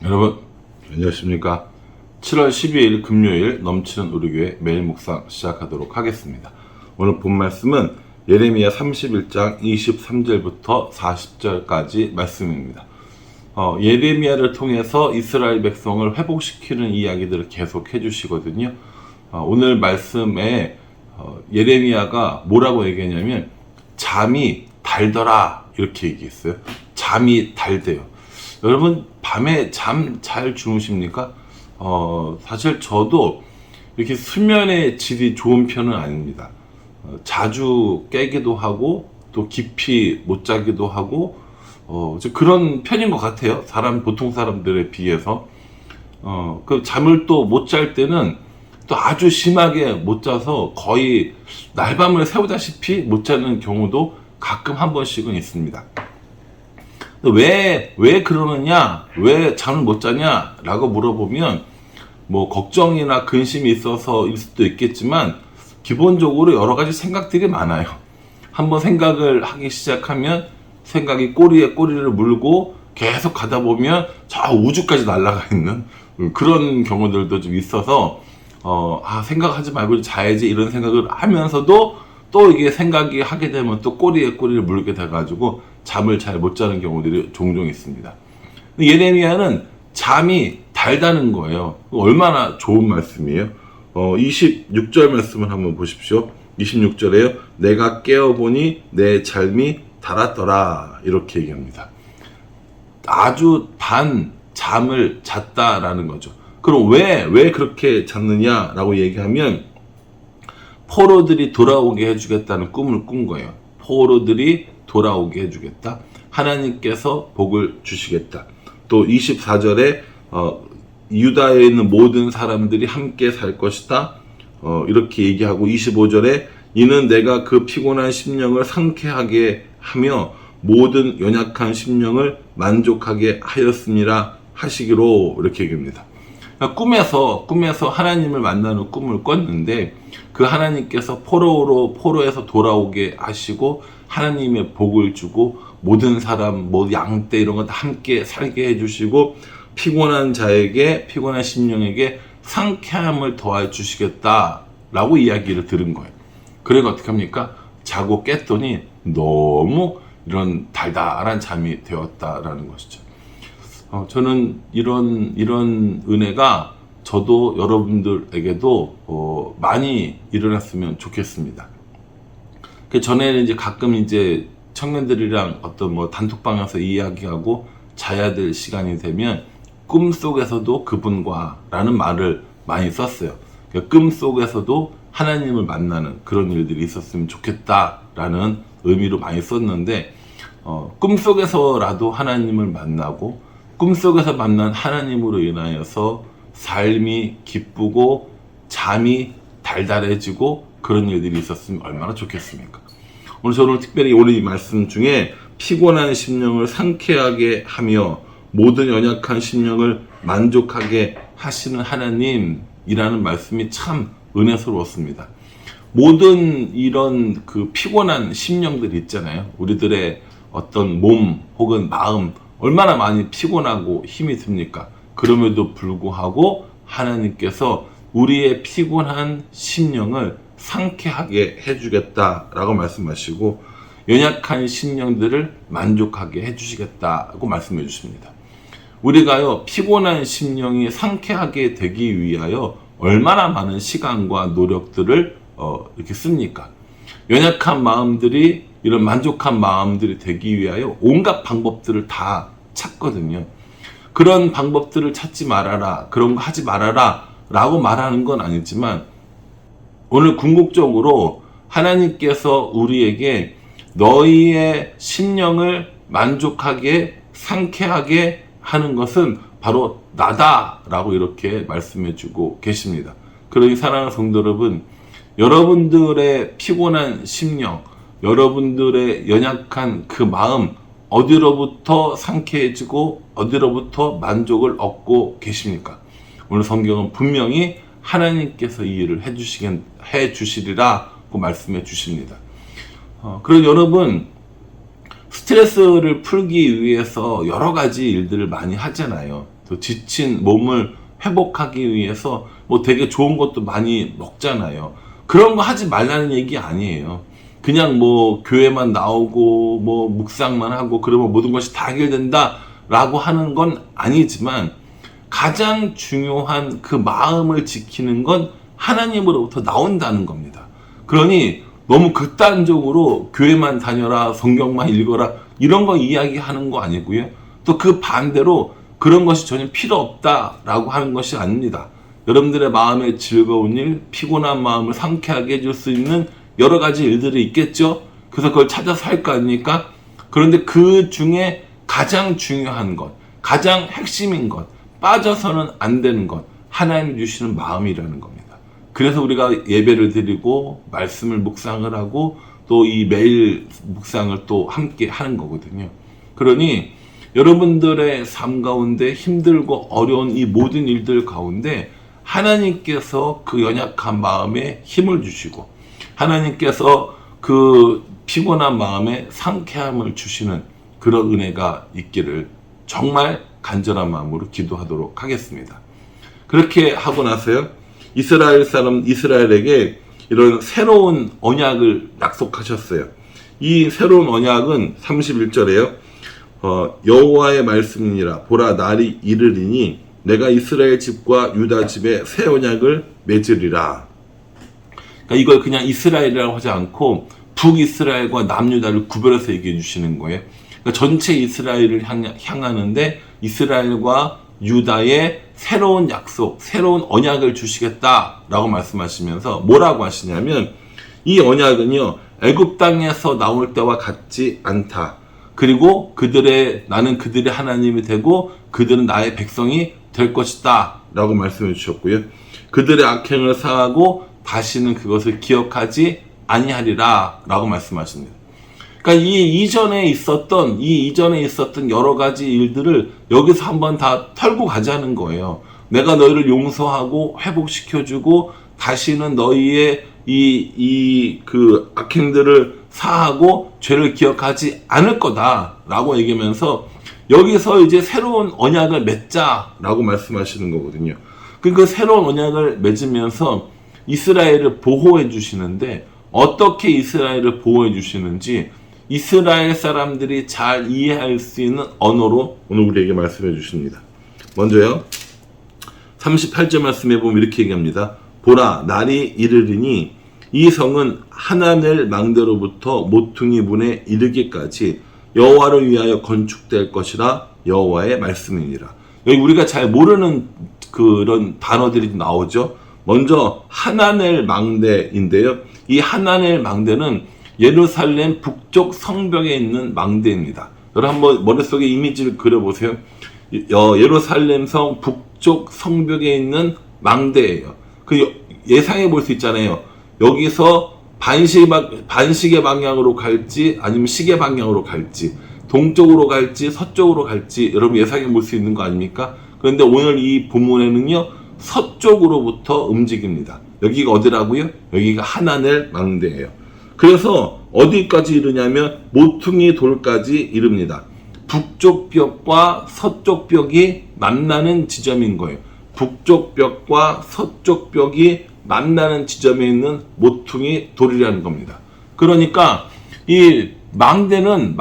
여러분 안녕하십니까. 7월 12일 금요일 넘치는 우리 교회 매일 묵상 시작하도록 하겠습니다. 오늘 본 말씀은 예레미야 31장 23절부터 40절까지 말씀입니다. 예레미야를 통해서 이스라엘 백성을 회복시키는 이야기들을 계속 해주시거든요. 오늘 말씀에 예레미야가 뭐라고 얘기했냐면 잠이 달더라 이렇게 얘기했어요. 잠이 달대요. 여러분 밤에 잠 잘 주무십니까? 사실 저도 이렇게 수면의 질이 좋은 편은 아닙니다. 자주 깨기도 하고 또 깊이 못 자기도 하고 그런 편인 것 같아요. 보통 사람들에 비해서. 그 잠을 또 못 잘 때는 또 아주 심하게 못 자서 거의 날밤을 새우다시피 못 자는 경우도 가끔 한 번씩은 있습니다. 왜 그러느냐, 왜 잠을 못 자냐 라고 물어보면 뭐 걱정이나 근심이 있어서일 수도 있겠지만 기본적으로 여러 가지 생각들이 많아요. 한번 생각을 하기 시작하면 생각이 꼬리에 꼬리를 물고 계속 가다 보면 저 우주까지 날아가 있는 그런 경우들도 좀 있어서 생각하지 말고 자야지 이런 생각을 하면서도 또 이게 생각이 하게 되면 또 꼬리에 꼬리를 물게 돼가지고 잠을 잘 못 자는 경우들이 종종 있습니다. 예레미야는 잠이 달다는 거예요. 얼마나 좋은 말씀이에요. 26절 말씀을 한번 보십시오. 26절에요. 내가 깨어보니 내 잠이 달았더라 이렇게 얘기합니다. 아주 단 잠을 잤다라는 거죠. 그럼 왜 그렇게 잤느냐라고 얘기하면 포로들이 돌아오게 해주겠다는 꿈을 꾼 거예요. 포로들이 돌아오게 해주겠다. 하나님께서 복을 주시겠다. 또 24절에 유다에 있는 모든 사람들이 함께 살 것이다. 이렇게 얘기하고 25절에 이는 내가 그 피곤한 심령을 상쾌하게 하며 모든 연약한 심령을 만족하게 하였습니다. 하시기로 이렇게 얘기합니다. 꿈에서 하나님을 만나는 꿈을 꿨는데 그 하나님께서 포로에서 돌아오게 하시고 하나님의 복을 주고 모든 사람, 양떼 이런 거 다 함께 살게 해주시고 피곤한 심령에게 상쾌함을 더해 주시겠다라고 이야기를 들은 거예요. 그래서 어떻게 합니까? 자고 깼더니 너무 이런 달달한 잠이 되었다라는 것이죠. 저는 이런 은혜가 저도 여러분들에게도 많이 일어났으면 좋겠습니다. 그 전에는 이제 가끔 이제 청년들이랑 어떤 단톡방에서 이야기하고 자야 될 시간이 되면 꿈속에서도 그분과 라는 말을 많이 썼어요. 그러니까 꿈속에서도 하나님을 만나는 그런 일들이 있었으면 좋겠다라는 의미로 많이 썼는데 꿈속에서라도 하나님을 만나고 꿈속에서 만난 하나님으로 인하여서 삶이 기쁘고 잠이 달달해지고 그런 일들이 있었으면 얼마나 좋겠습니까? 오늘 특별히 이 말씀 중에 피곤한 심령을 상쾌하게 하며 모든 연약한 심령을 만족하게 하시는 하나님이라는 말씀이 참 은혜스러웠습니다. 모든 이런 그 피곤한 심령들이 있잖아요. 우리들의 어떤 몸 혹은 마음 얼마나 많이 피곤하고 힘이 듭니까? 그럼에도 불구하고 하나님께서 우리의 피곤한 심령을 상쾌하게 해주겠다라고 말씀하시고 연약한 심령들을 만족하게 해주시겠다고 말씀해 주십니다. 우리가요 피곤한 심령이 상쾌하게 되기 위하여 얼마나 많은 시간과 노력들을 이렇게 씁니까? 연약한 마음들이 이런 만족한 마음들이 되기 위하여 온갖 방법들을 다 찾거든요. 그런 방법들을 찾지 말아라, 그런 거 하지 말아라 라고 말하는 건 아니지만 오늘 궁극적으로 하나님께서 우리에게 너희의 심령을 만족하게 상쾌하게 하는 것은 바로 나다라고 이렇게 말씀해 주고 계십니다. 그러니 사랑하는 성도 여러분, 여러분들의 피곤한 심령, 여러분들의 연약한 그 마음 어디로부터 상쾌해지고 어디로부터 만족을 얻고 계십니까? 오늘 성경은 분명히 하나님께서 이 일을 해주시리라고 말씀해 주십니다. 그럼 여러분 스트레스를 풀기 위해서 여러 가지 일들을 많이 하잖아요. 또 지친 몸을 회복하기 위해서 뭐 되게 좋은 것도 많이 먹잖아요. 그런 거 하지 말라는 얘기 아니에요. 그냥 뭐 교회만 나오고 뭐 묵상만 하고 그러면 모든 것이 다 해결된다 라고 하는 건 아니지만, 가장 중요한 그 마음을 지키는 건 하나님으로부터 나온다는 겁니다. 그러니 너무 극단적으로 교회만 다녀라, 성경만 읽어라 이런 거 이야기하는 거 아니고요. 또 그 반대로 그런 것이 전혀 필요 없다라고 하는 것이 아닙니다. 여러분들의 마음에 즐거운 일, 피곤한 마음을 상쾌하게 해줄 수 있는 여러 가지 일들이 있겠죠. 그래서 그걸 찾아서 할 거 아닙니까? 그런데 그 중에 가장 중요한 것, 가장 핵심인 것, 빠져서는 안 되는 것, 하나님이 주시는 마음이라는 겁니다. 그래서 우리가 예배를 드리고 말씀을 묵상을 하고 또 이 매일 묵상을 또 함께 하는 거거든요. 그러니 여러분들의 삶 가운데 힘들고 어려운 이 모든 일들 가운데 하나님께서 그 연약한 마음에 힘을 주시고, 하나님께서 그 피곤한 마음에 상쾌함을 주시는 그런 은혜가 있기를 정말 간절한 마음으로 기도하도록 하겠습니다. 그렇게 하고 나서요, 이스라엘에게 이런 새로운 언약을 약속하셨어요. 이 새로운 언약은 31절에요. 여호와의 말씀이니라. 보라, 날이 이르리니 내가 이스라엘 집과 유다 집에 새 언약을 맺으리라. 그러니까 이걸 그냥 이스라엘이라고 하지 않고 북이스라엘과 남유다를 구별해서 얘기해 주시는 거예요. 그러니까 전체 이스라엘을 향하는데 이스라엘과 유다의 새로운 약속, 새로운 언약을 주시겠다라고 말씀하시면서 뭐라고 하시냐면, 이 언약은요, 애굽 땅에서 나올 때와 같지 않다. 그리고 나는 그들의 하나님이 되고 그들은 나의 백성이 될 것이다 라고 말씀해 주셨고요. 그들의 악행을 사하고 다시는 그것을 기억하지 아니하리라 라고 말씀하십니다. 그러니까 이 이전에 있었던 여러 가지 일들을 여기서 한번 다 털고 가자는 거예요. 내가 너희를 용서하고 회복시켜주고 다시는 너희의 그 악행들을 사하고 죄를 기억하지 않을 거다라고 얘기하면서 여기서 이제 새로운 언약을 맺자라고 말씀하시는 거거든요. 그 새로운 언약을 맺으면서 이스라엘을 보호해 주시는데, 어떻게 이스라엘을 보호해 주시는지 이스라엘 사람들이 잘 이해할 수 있는 언어로 오늘 우리에게 말씀해 주십니다. 먼저요, 38절 말씀해 보면 이렇게 얘기합니다. 보라, 날이 이르리니 이 성은 하나넬 망대로부터 모퉁이 문에 이르기까지 여호와를 위하여 건축될 것이라 여호와의 말씀이니라. 여기 우리가 잘 모르는 그런 단어들이 나오죠. 먼저 하나넬 망대인데요. 이 하나넬 망대는 예루살렘 북쪽 성벽에 있는 망대입니다. 여러분 한번 머릿속에 이미지를 그려보세요. 예루살렘 성 북쪽 성벽에 있는 망대예요. 그 예상해 볼 수 있잖아요. 여기서 반시계 방향으로 갈지 아니면 시계 방향으로 갈지, 동쪽으로 갈지 서쪽으로 갈지 여러분 예상해 볼 수 있는 거 아닙니까? 그런데 오늘 이 본문에는요, 서쪽으로부터 움직입니다. 여기가 어디라고요? 여기가 하나넬 망대예요. 그래서 어디까지 이르냐면 모퉁이 돌까지 이릅니다. 북쪽 벽과 서쪽 벽이 만나는 지점인 거예요. 북쪽 벽과 서쪽 벽이 만나는 지점에 있는 모퉁이 돌이라는 겁니다. 그러니까 이 망대는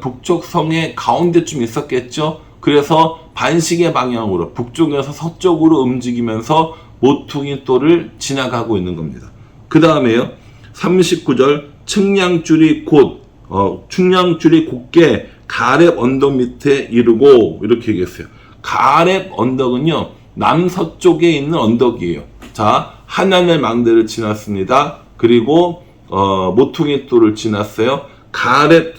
북쪽 성의 가운데쯤 있었겠죠. 그래서 반시계 방향으로 북쪽에서 서쪽으로 움직이면서 모퉁이 돌을 지나가고 있는 겁니다. 그 다음에요, 39절 측량줄이 곧게 가렙 언덕 밑에 이르고 이렇게 얘기했어요. 가렙 언덕은요, 남서쪽에 있는 언덕이에요. 자, 하나넬 망대를 지났습니다. 그리고 모퉁이 돌을 지났어요. 가렙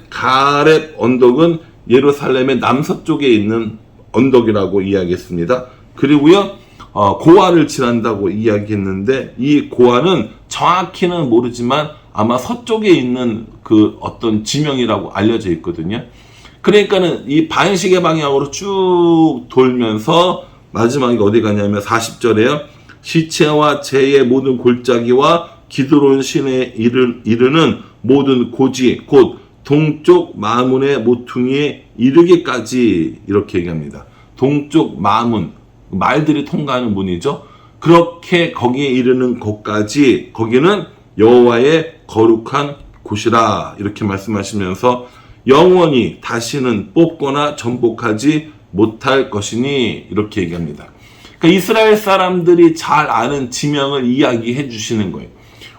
언덕은 예루살렘의 남서쪽에 있는 언덕이라고 이야기했습니다. 그리고요, 고아를 지난다고 이야기했는데, 이 고아는 정확히는 모르지만 아마 서쪽에 있는 그 어떤 지명이라고 알려져 있거든요. 그러니까는 이 반시계 방향으로 쭉 돌면서 마지막에 어디 가냐면 40절에요. 시체와 재의 모든 골짜기와 기드론 시내에 이르는 모든 고지 곧 동쪽 마문의 모퉁이에 이르기까지 이렇게 얘기합니다. 동쪽 마문, 말들이 통과하는 문이죠. 그렇게 거기에 이르는 곳까지 거기는 여호와의 거룩한 곳이라 이렇게 말씀하시면서 영원히 다시는 뽑거나 전복하지 못할 것이니 이렇게 얘기합니다. 그러니까 이스라엘 사람들이 잘 아는 지명을 이야기해 주시는 거예요.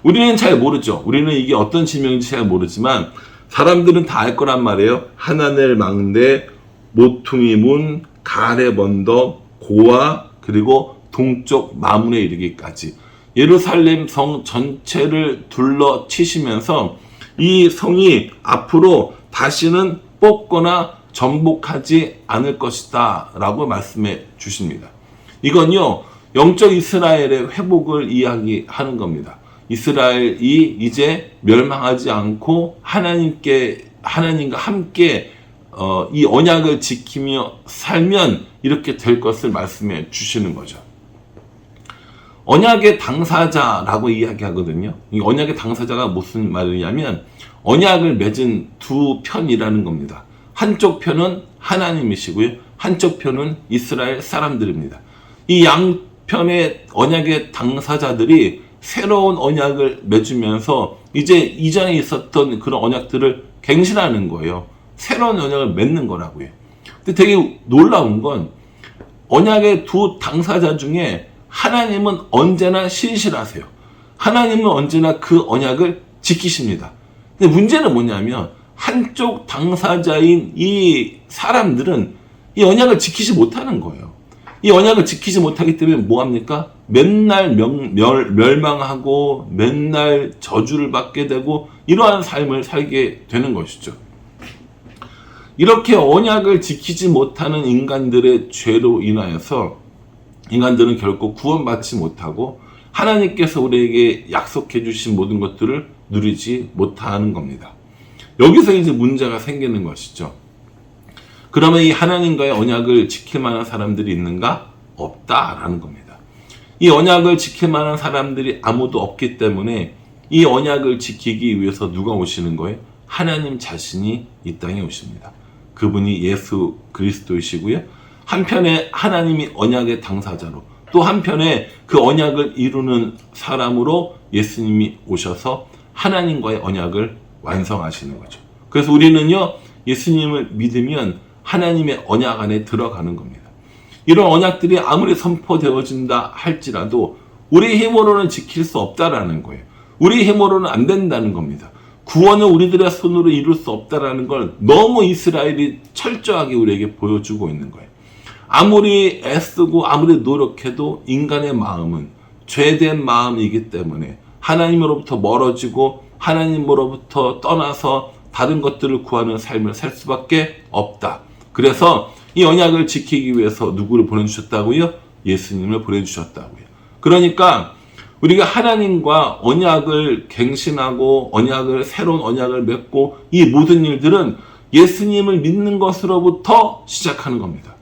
우리는 잘 모르죠. 우리는 이게 어떤 지명인지 잘 모르지만 사람들은 다 알 거란 말이에요. 하나넬 망대, 모퉁이 문, 가렙 언덕, 고아, 그리고 동쪽 마문에 이르기까지 예루살렘 성 전체를 둘러 치시면서 이 성이 앞으로 다시는 뽑거나 전복하지 않을 것이다 라고 말씀해 주십니다. 이건요, 영적 이스라엘의 회복을 이야기하는 겁니다. 이스라엘이 이제 멸망하지 않고 하나님과 함께 이 언약을 지키며 살면 이렇게 될 것을 말씀해 주시는 거죠. 언약의 당사자라고 이야기하거든요. 이 언약의 당사자가 무슨 말이냐면 언약을 맺은 두 편이라는 겁니다. 한쪽 편은 하나님이시고요. 한쪽 편은 이스라엘 사람들입니다. 이 양편의 언약의 당사자들이 새로운 언약을 맺으면서 이제 이전에 있었던 그런 언약들을 갱신하는 거예요. 새로운 언약을 맺는 거라고요. 근데 되게 놀라운 건 언약의 두 당사자 중에 하나님은 언제나 신실하세요. 하나님은 언제나 그 언약을 지키십니다. 근데 문제는 뭐냐면 한쪽 당사자인 이 사람들은 이 언약을 지키지 못하는 거예요. 이 언약을 지키지 못하기 때문에 뭐합니까? 맨날 멸망하고 맨날 저주를 받게 되고 이러한 삶을 살게 되는 것이죠. 이렇게 언약을 지키지 못하는 인간들의 죄로 인하여서 인간들은 결코 구원받지 못하고 하나님께서 우리에게 약속해 주신 모든 것들을 누리지 못하는 겁니다. 여기서 이제 문제가 생기는 것이죠. 그러면 이 하나님과의 언약을 지킬 만한 사람들이 있는가? 없다라는 겁니다. 이 언약을 지킬 만한 사람들이 아무도 없기 때문에 이 언약을 지키기 위해서 누가 오시는 거예요? 하나님 자신이 이 땅에 오십니다. 그분이 예수 그리스도이시고요. 한편에 하나님이 언약의 당사자로, 또 한편에 그 언약을 이루는 사람으로 예수님이 오셔서 하나님과의 언약을 완성하시는 거죠. 그래서 우리는요, 예수님을 믿으면 하나님의 언약 안에 들어가는 겁니다. 이런 언약들이 아무리 선포되어진다 할지라도 우리 힘으로는 지킬 수 없다라는 거예요. 우리 힘으로는 안 된다는 겁니다. 구원을 우리들의 손으로 이룰 수 없다라는 걸 너무 이스라엘이 철저하게 우리에게 보여주고 있는 거예요. 아무리 애쓰고 아무리 노력해도 인간의 마음은 죄된 마음이기 때문에 하나님으로부터 멀어지고 하나님으로부터 떠나서 다른 것들을 구하는 삶을 살 수밖에 없다. 그래서 이 언약을 지키기 위해서 누구를 보내주셨다고요? 예수님을 보내주셨다고요. 그러니까 우리가 하나님과 언약을 갱신하고 새로운 언약을 맺고 이 모든 일들은 예수님을 믿는 것으로부터 시작하는 겁니다.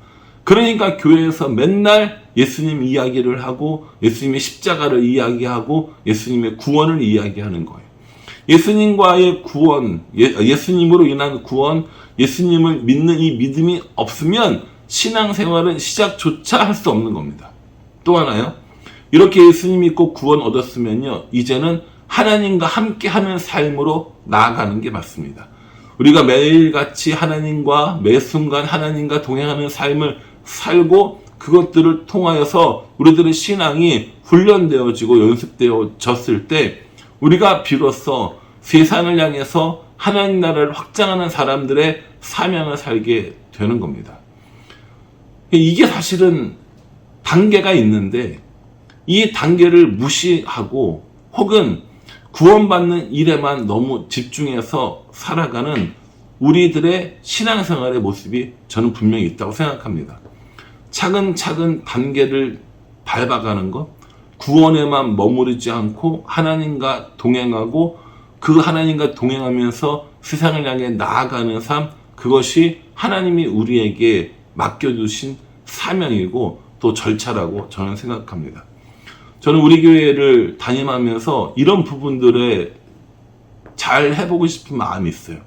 그러니까 교회에서 맨날 예수님 이야기를 하고 예수님의 십자가를 이야기하고 예수님의 구원을 이야기하는 거예요. 예수님과의 구원, 예수님으로 인한 구원, 예수님을 믿는 이 믿음이 없으면 신앙생활은 시작조차 할 수 없는 겁니다. 또 하나요. 이렇게 예수님 믿고 구원 얻었으면요, 이제는 하나님과 함께하는 삶으로 나아가는 게 맞습니다. 우리가 매일같이 하나님과 매 순간 하나님과 동행하는 삶을 살고 그것들을 통하여서 우리들의 신앙이 훈련되어지고 연습되어졌을 때 우리가 비로소 세상을 향해서 하나님 나라를 확장하는 사람들의 사명을 살게 되는 겁니다. 이게 사실은 단계가 있는데 이 단계를 무시하고 혹은 구원받는 일에만 너무 집중해서 살아가는 우리들의 신앙생활의 모습이 저는 분명히 있다고 생각합니다. 차근차근 단계를 밟아가는 것, 구원에만 머무르지 않고 하나님과 동행하고 그 하나님과 동행하면서 세상을 향해 나아가는 삶, 그것이 하나님이 우리에게 맡겨주신 사명이고 또 절차라고 저는 생각합니다. 저는 우리 교회를 담임하면서 이런 부분들에 잘 해보고 싶은 마음이 있어요.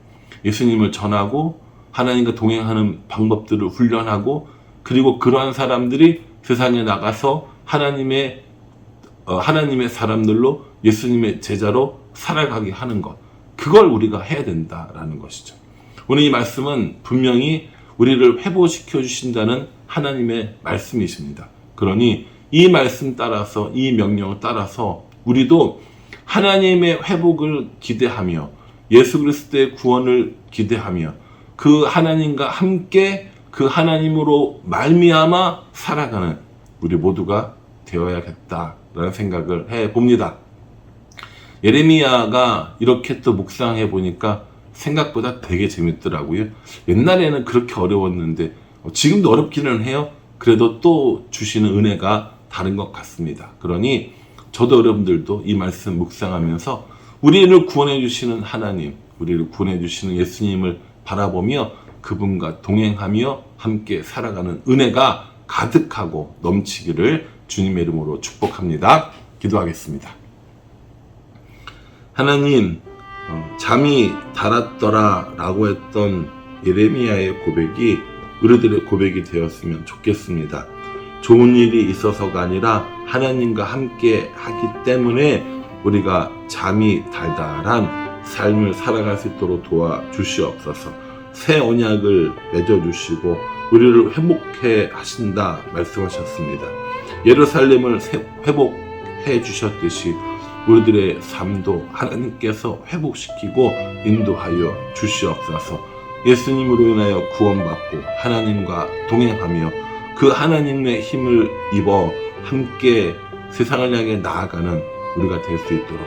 예수님을 전하고 하나님과 동행하는 방법들을 훈련하고, 그리고 그러한 사람들이 세상에 나가서 하나님의 사람들로 예수님의 제자로 살아가게 하는 것, 그걸 우리가 해야 된다라는 것이죠. 오늘 이 말씀은 분명히 우리를 회복시켜 주신다는 하나님의 말씀이십니다. 그러니 이 말씀 따라서, 이 명령을 따라서 우리도 하나님의 회복을 기대하며 예수 그리스도의 구원을 기대하며 그 하나님과 함께 그 하나님으로 말미암아 살아가는 우리 모두가 되어야겠다라는 생각을 해봅니다. 예레미야가 이렇게 또 묵상해 보니까 생각보다 되게 재밌더라고요. 옛날에는 그렇게 어려웠는데 지금도 어렵기는 해요. 그래도 또 주시는 은혜가 다른 것 같습니다. 그러니 저도 여러분들도 이 말씀 묵상하면서 우리를 구원해 주시는 하나님, 우리를 구원해 주시는 예수님을 바라보며 그분과 동행하며 함께 살아가는 은혜가 가득하고 넘치기를 주님의 이름으로 축복합니다. 기도하겠습니다. 하나님, 잠이 달았더라 라고 했던 예레미야의 고백이 우리들의 고백이 되었으면 좋겠습니다. 좋은 일이 있어서가 아니라 하나님과 함께 하기 때문에 우리가 잠이 달달한 삶을 살아갈 수 있도록 도와주시옵소서. 새 언약을 맺어주시고 우리를 회복해 하신다 말씀하셨습니다. 예루살렘을 회복해 주셨듯이 우리들의 삶도 하나님께서 회복시키고 인도하여 주시옵소서. 예수님으로 인하여 구원받고 하나님과 동행하며 그 하나님의 힘을 입어 함께 세상을 향해 나아가는 우리가 될 수 있도록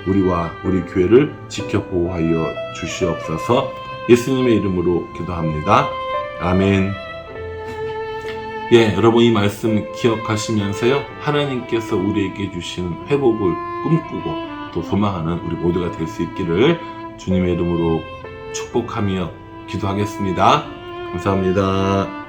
우리와 우리 교회를 지켜 보호하여 주시옵소서. 예수님의 이름으로 기도합니다. 아멘. 여러분 이 말씀 기억하시면서요, 하나님께서 우리에게 주신 회복을 꿈꾸고 또 소망하는 우리 모두가 될 수 있기를 주님의 이름으로 축복하며 기도하겠습니다. 감사합니다.